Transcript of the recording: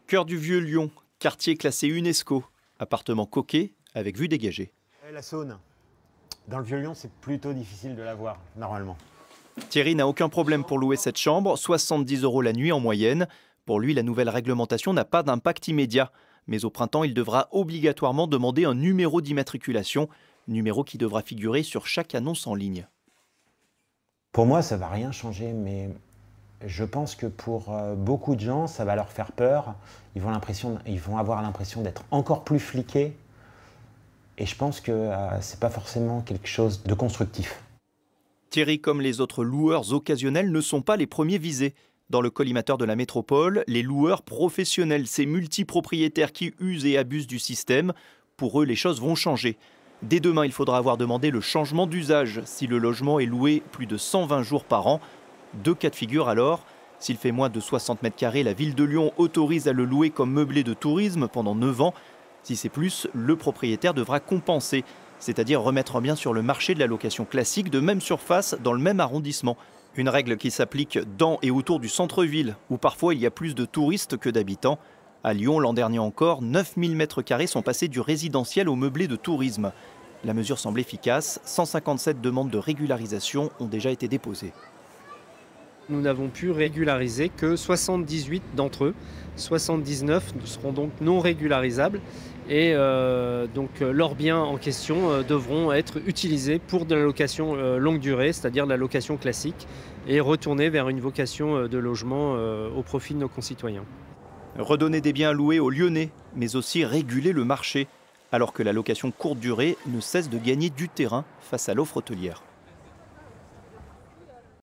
Cœur du Vieux-Lyon, quartier classé UNESCO, appartement coquet avec vue dégagée. La Saône, dans le Vieux-Lyon, c'est plutôt difficile de la voir, normalement. Thierry n'a aucun problème pour louer cette chambre, 70 € la nuit en moyenne. Pour lui, la nouvelle réglementation n'a pas d'impact immédiat. Mais au printemps, il devra obligatoirement demander un numéro d'immatriculation, numéro qui devra figurer sur chaque annonce en ligne. Pour moi, ça ne va rien changer, mais je pense que pour beaucoup de gens, ça va leur faire peur. Ils vont avoir l'impression d'être encore plus fliqués. Et je pense que ce n'est pas forcément quelque chose de constructif. Thierry, comme les autres loueurs occasionnels, ne sont pas les premiers visés. Dans le collimateur de la métropole, les loueurs professionnels, ces multipropriétaires qui usent et abusent du système, pour eux, les choses vont changer. Dès demain, il faudra avoir demandé le changement d'usage si le logement est loué plus de 120 jours par an. Deux cas de figure alors. S'il fait moins de 60 mètres carrés, la ville de Lyon autorise à le louer comme meublé de tourisme pendant 9 ans. Si c'est plus, le propriétaire devra compenser, c'est-à-dire remettre un bien sur le marché de la location classique de même surface dans le même arrondissement. Une règle qui s'applique dans et autour du centre-ville, où parfois il y a plus de touristes que d'habitants. À Lyon, l'an dernier encore, 9000 m² sont passés du résidentiel au meublé de tourisme. La mesure semble efficace, 157 demandes de régularisation ont déjà été déposées. Nous n'avons pu régulariser que 78 d'entre eux. 79 seront donc non régularisables et donc leurs biens en question devront être utilisés pour de la location longue durée, c'est-à-dire la location classique, et retourner vers une vocation de logement au profit de nos concitoyens. Redonner des biens à louer aux Lyonnais, mais aussi réguler le marché, alors que la location courte durée ne cesse de gagner du terrain face à l'offre hôtelière.